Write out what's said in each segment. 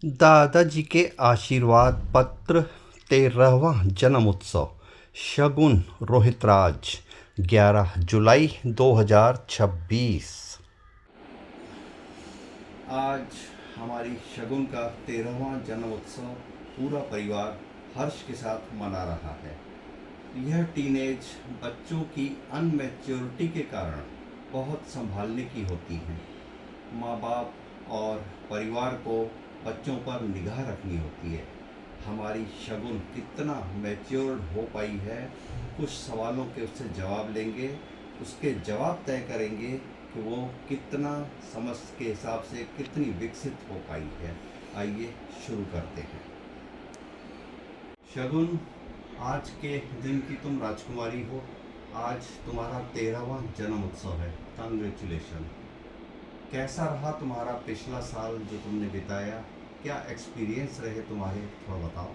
दादाजी के आशीर्वाद पत्र 13वां जन्म उत्सव शगुन रोहितराज 11 जुलाई 2026। आज हमारी शगुन का 13वां जन्म उत्सव पूरा परिवार हर्ष के साथ मना रहा है। यह टीनेज बच्चों की अनमेच्योरिटी के कारण बहुत संभालने की होती है। माँ बाप और परिवार को बच्चों पर निगाह रखनी होती है। हमारी शगुन कितना मैच्योर्ड हो पाई है, कुछ सवालों के उससे जवाब लेंगे, उसके जवाब तय करेंगे कि वो कितना समझ के हिसाब से कितनी विकसित हो पाई है। आइए शुरू करते हैं। शगुन, आज के दिन की तुम राजकुमारी हो। आज तुम्हारा 13वां जन्म उत्सव है। कंग्रेचुलेशन। कैसा रहा तुम्हारा पिछला साल जो तुमने बिताया? क्या एक्सपीरियंस रहे तुम्हारे, थोड़ा बताओ।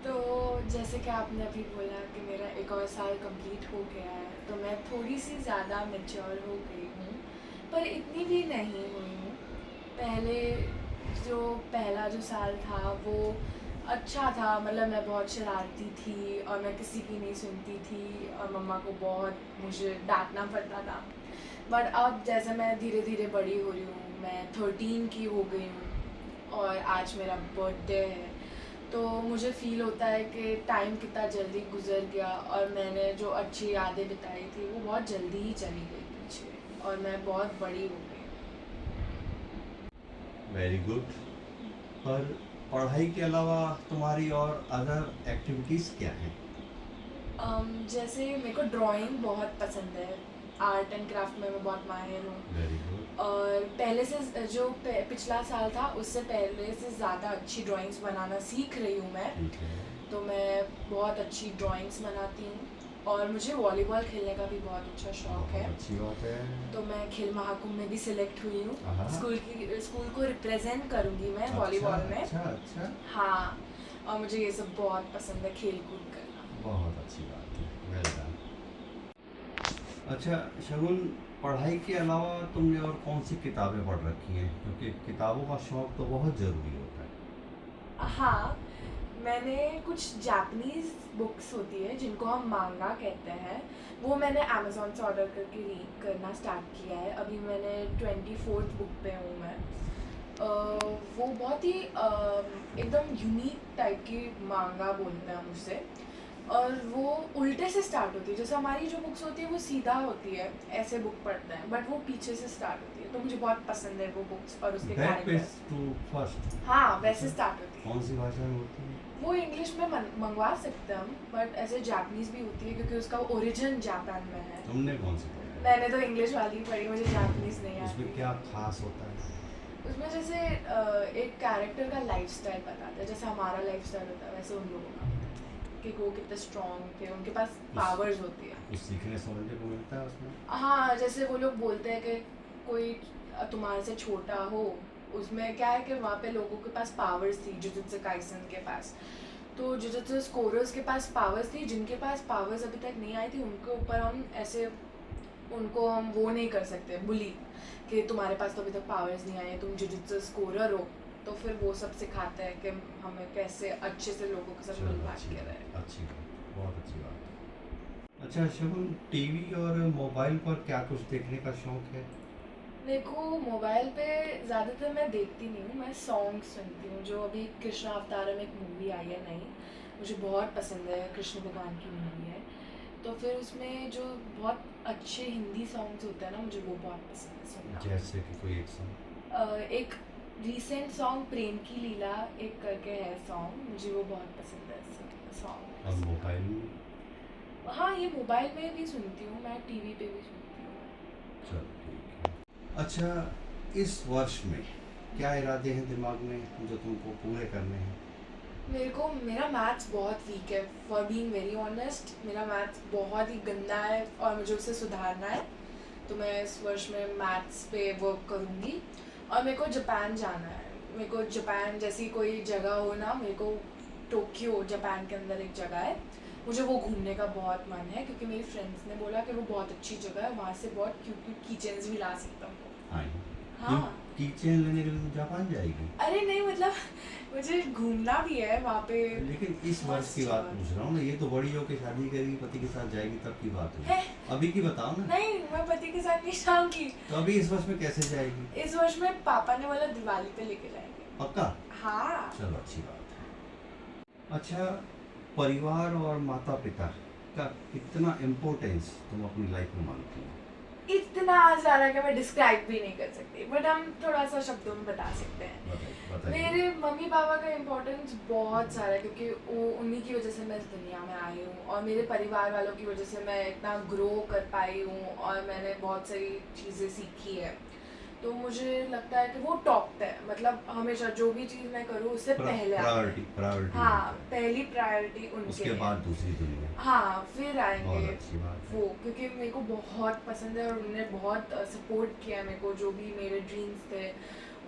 तो जैसे कि आपने अभी बोला कि मेरा एक और साल कंप्लीट हो गया है, तो मैं थोड़ी सी ज़्यादा मैच्योर हो गई हूँ, पर इतनी भी नहीं हुई हूँ। पहले जो पहला जो साल था वो अच्छा था, मतलब मैं बहुत शरारती थी और मैं किसी की नहीं सुनती थी और मम्मा को बहुत मुझे डांटना पड़ता था। बट अब जैसे मैं धीरे धीरे बड़ी हो रही हूँ, मैं 13 की हो गई हूँ और आज मेरा बर्थडे है, तो मुझे फ़ील होता है कि टाइम कितना जल्दी गुजर गया और मैंने जो अच्छी यादें बिताई थी वो बहुत जल्दी ही चली गई पीछे और मैं बहुत बड़ी हो गई। Very good. पर पढ़ाई के अलावा तुम्हारी और अदर एक्टिविटीज़ क्या हैं? जैसे मेरे को ड्राइंग बहुत पसंद है। आर्ट एंड क्राफ्ट में मैं बहुत माहिर हूँ। Very good. और पहले से जो पिछला साल था उससे पहले से ज़्यादा अच्छी ड्राइंग्स बनाना सीख रही हूँ मैं। ठीक है। तो मैं बहुत अच्छी ड्राइंग्स बनाती हूँ और मुझे वॉलीबॉल खेलने का भी बहुत अच्छा शौक है। बहुत अच्छी बात है। तो मैं खेल महाकुंभ में भी सिलेक्ट हुई हूँ। आहा। स्कूल को रिप्रेजेंट करूँगी मैं अच्छा वॉलीबॉल में। अच्छा अच्छा। हाँ, और मुझे ये सब बहुत पसंद है, खेल कूद करना। बहुत अच्छी बात है। Well done. अच्छा शगुन, पढ़ाई के अलावा तुमने और कौन सी किताबें पढ़ रखी हैं? क्योंकि किताबों का शौक तो बहुत ज़रूरी होता है। हाँ, मैंने कुछ जापानीज़ बुक्स होती है जिनको हम मांगा कहते हैं, वो मैंने अमेज़न से ऑर्डर करके रीड करना स्टार्ट किया है। अभी मैंने 24th बुक पे हूँ मैं। वो बहुत ही एकदम यूनिक टाइप की मांगा बोलते हैं मुझसे, और वो उल्टे से स्टार्ट होती है। जैसे हमारी जो बुक्स होती है वो सीधा होती है, ऐसे बुक पढ़ते हैं, बट वो पीछे से स्टार्ट होती है। तो मुझे बहुत पसंद है वो बुक्स और उसके back page characters. To first. हाँ, वैसे स्टार्ट होती है। कौन सी भाषा में होती है? वो इंग्लिश में मंगवा सकते हैं हम, बट ऐसे जापानीज़ भी होती है क्योंकि उसका ओरिजिन जापान में है। तुमने कौन सी पढ़ी? मैंने तो इंग्लिश वाली ही पढ़ी, मुझे जापानीज़ नहीं उसमें आती। क्या खास होता है? उसमें जैसे एक कैरेक्टर का लाइफस्टाइल बताता है, जैसे हमारा लाइफस्टाइल होता है वैसे उन लोगों का होता है, कि वो कितने स्ट्रॉन्ग थे, उनके पास पावर्स होती है। कुछ सीखने समझने को मिलता है उसमें? हाँ, जैसे वो लोग बोलते हैं कि कोई तुम्हारे से छोटा हो, उसमें क्या है कि वहाँ पे लोगों के पास पावर्स थी, जुजुत्सु काइसन के पास। तो जुजुत्सु स्कोरर्स के पास पावर्स थी, जिनके पास पावर्स अभी तक नहीं आई थी उनके ऊपर हम ऐसे उनको हम वो नहीं कर सकते बुली, कि तुम्हारे पास तो अभी तक पावर्स नहीं आए, तुम जुजुत्सु स्कोरर हो। तो फिर वो सब सिखाते हैं कि हमें कैसे अच्छे से लोगों के साथ चलो मिल अच्छी के बात, रहे। अच्छी बात, बहुत अच्छी बात। अच्छा शगुन, टीवी और मोबाइल पर क्या कुछ देखने का शौक है? देखो, मोबाइल पे ज़्यादातर मैं देखती नहीं हूँ, मैं सॉन्ग सुनती हूँ। जो अभी कृष्ण अवतारम एक मूवी आई है नई, मुझे बहुत पसंद है, कृष्ण भगवान की मूवी है। तो फिर उसमें जो बहुत अच्छे हिंदी सॉन्ग्स होते हैं ना, मुझे वो बहुत पसंद है सुनना। जैसे कि कोई एक सॉन्ग? एक रीसेंट सॉन्ग प्रेम की लीला एक करके है सॉन्ग, मुझे वो बहुत पसंद है सॉन्ग। और मोबाइल में? हाँ, ये मोबाइल में भी सुनती हूँ मैं, टीवी पे भी सुनती हूँ। चलो ठीक है। अच्छा, इस वर्ष में क्या इरादे हैं दिमाग में जो तुमको पूरे करने हैं? मेरे को मेरा मैथ्स बहुत वीक है, फॉर बीइंग वेरी ऑनेस्ट। मेरा मैथ्स बहुत ही गंदा है और मुझे उसे सुधारना है। तो मैं इस वर्ष में मैथ्स पे वर्क करूँगी। और मेरे को जापान जाना है। मेरे को जापान जैसी कोई जगह हो ना, मेरे को टोक्यो जापान के अंदर एक जगह है, मुझे वो घूमने का बहुत मन है, क्योंकि मेरी फ्रेंड्स ने बोला कि वो बहुत अच्छी जगह है, वहाँ से बहुत क्यूट क्यूट कीचेन्स भी ला सकता हूँ। हाँ। हाँ, की चेन लेने के लिए तो जापान जाएगी। अरे नहीं मतलब मुझे घूमना भी है वहाँ पे। लेकिन इस वर्ष की बात पूछ रहा हूँ ना, ये तो बड़ी होके शादी करेगी, पति के साथ जाएगी, तब की बात है? हुई। अभी की बताओ ना। नहीं मैं पति के साथ नहीं जाऊंगी। तो अभी इस वर्ष में कैसे जाएगी? इस वर्ष में पापा ने बोला दिवाली पे लेके जाएंगे। पक्का? हाँ। चलो अच्छी बात है। अच्छा, परिवार और माता पिता का कितना इम्पोर्टेंस तुम अपनी लाइफ में मानती हो? इतना ज़्यादा कि मैं डिस्क्राइब भी नहीं कर सकती, बट हम थोड़ा सा शब्दों में बता सकते हैं। बताइए। मेरे मम्मी पापा का इम्पोर्टेंस बहुत सारा है, क्योंकि वो उन्हीं की वजह से मैं इस दुनिया में आई हूँ, और मेरे परिवार वालों की वजह से मैं इतना ग्रो कर पाई हूँ, और मैंने बहुत सारी चीज़ें सीखी है। तो मुझे लगता है कि वो टॉप पे है, मतलब हमेशा जो भी चीज़ मैं करूँ उससे पहले प्रायोरिटी। हाँ, पहली प्रायोरिटी उनके उसके है। बाद दूसरी दुनिया। हाँ, फिर आएंगे बहुत अच्छी बात है। वो, क्योंकि मेरे को बहुत पसंद है और उन्होंने बहुत सपोर्ट किया मेरे को। जो भी मेरे ड्रीम्स थे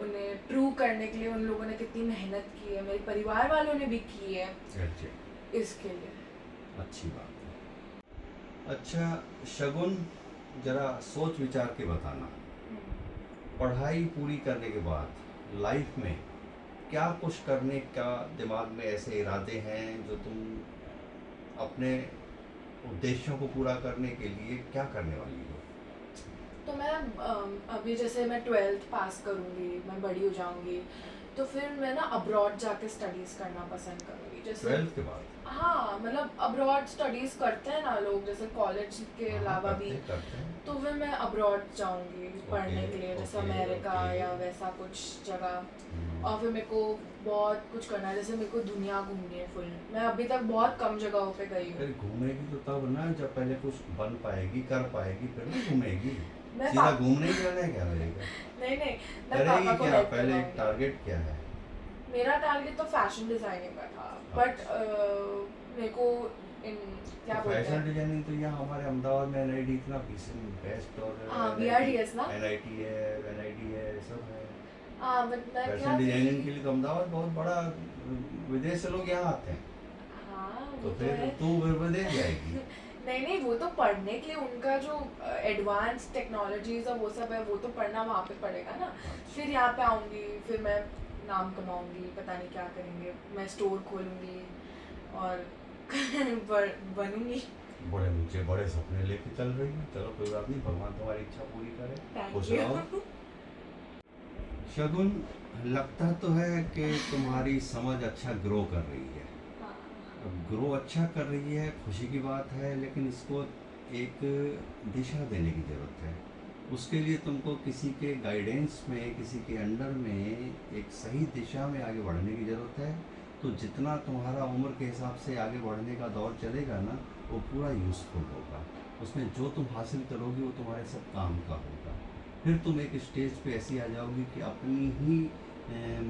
उन्हें ट्रू करने के लिए उन लोगों ने कितनी मेहनत की है, मेरे परिवार वालों ने भी की है इसके लिए। अच्छी बात है। अच्छा शगुन, जरा सोच विचार के बताना, पढ़ाई पूरी करने के बाद लाइफ में क्या कुछ करने का दिमाग में ऐसे इरादे हैं जो तुम अपने उद्देश्यों को पूरा करने के लिए क्या करने वाली हो? तो मैं अभी जैसे मैं 12th पास करूँगी, मैं बड़ी हो जाऊँगी, तो फिर मैं ना अब्रॉड जाके स्टडीज़ करना पसंद करूँगी। जैसे 12th के बाद? हाँ, मतलब अब्रॉड स्टडीज़ करते हैं ना लोग, जैसे कॉलेज के हाँ, अलावा भी। करते हैं। तो फिर मैं अब्रॉड जाऊँगी पढ़ने के लिए, जैसे अमेरिका या वैसा कुछ जगह। और फिर मेरे को बहुत कुछ करना है, जैसे मेरे को दुनिया घूमनी है फुल। मैं अभी तक बहुत कम जगहों पे गई हूँ। अरे घूमेगी तो तब ना जब पहले कुछ बन पाएगी, कर पाएगी, फिर ना घूमेगी। मैं सीधा घूमने ही जाना है क्या रहेगा? नहीं नहीं, मैं करेगी पापा को क्या? हेल्प पहले एक करवाऊंगी। टारगेट क्या है? मेरा टारगेट तो फैशन डिजाइनिंग का था, बट मेरे को इन क्या बोलते फैशन हैं, डिजाइनिंग तो यहाँ हमारे अहमदाबाद में एनआईडी इतना बेस्ट, और हाँ BRDS ना। एनआईटी है, एनआईडी है, सब है। हाँ बट मैं क्या फैशन डिजाइनिंग के लिए तो अहमदाबाद बहुत बड़ा, विदेश से लोग यहाँ आते हैं। हाँ वो तो तो फिर है। तू फिर विदेश जाएगी। नहीं नहीं, वो तो पढ़ने के लिए उनका जो एडवांस टेक्नोलॉजीज और वो सब है, वो तो पढ़ना वहाँ पे पड़ेगा ना। फिर यहाँ पे आऊँगी, फिर मैं नाम कमाऊँगी, पता नहीं क्या करेंगे, मैं स्टोर खोलूँगी और बनूँगी। बड़े ऊंचे बड़े सपने लेके चल रही है। चलो कोई बात नहीं, भगवान तुम्हारी इच्छा पूरी करे, खुश थैंक रहो। यू। शगुन, लगता तो है कि तुम्हारी समझ अच्छा ग्रो कर रही है। अब ग्रो अच्छा कर रही है, खुशी की बात है, लेकिन इसको एक दिशा देने की ज़रूरत है। उसके लिए तुमको किसी के गाइडेंस में, किसी के अंडर में एक सही दिशा में आगे बढ़ने की ज़रूरत है। तो जितना तुम्हारा उम्र के हिसाब से आगे बढ़ने का दौर चलेगा ना, वो पूरा यूज़फुल होगा। उसमें जो तुम हासिल करोगी वो तुम्हारे सब काम का होगा। फिर तुम एक स्टेज पे ऐसी आ जाओगी कि अपनी ही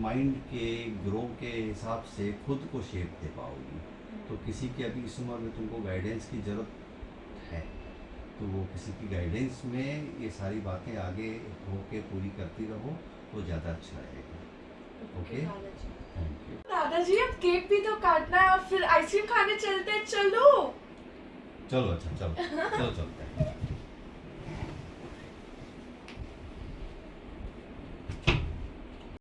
माइंड के ग्रो के हिसाब से खुद को शेप दे पाओगी। तो किसी की अभी इस उम्र में तुमको गाइडेंस की ज़रूरत है, तो वो किसी की गाइडेंस में ये सारी बातें आगे होके पूरी करती रहो तो ज़्यादा अच्छा रहेगा। Okay, thank you. दादाजी अब केक भी तो काटना है और फिर आइसक्रीम खाने चलते हैं, चलो। चलो अच्छा, चलो चलो चलते हैं।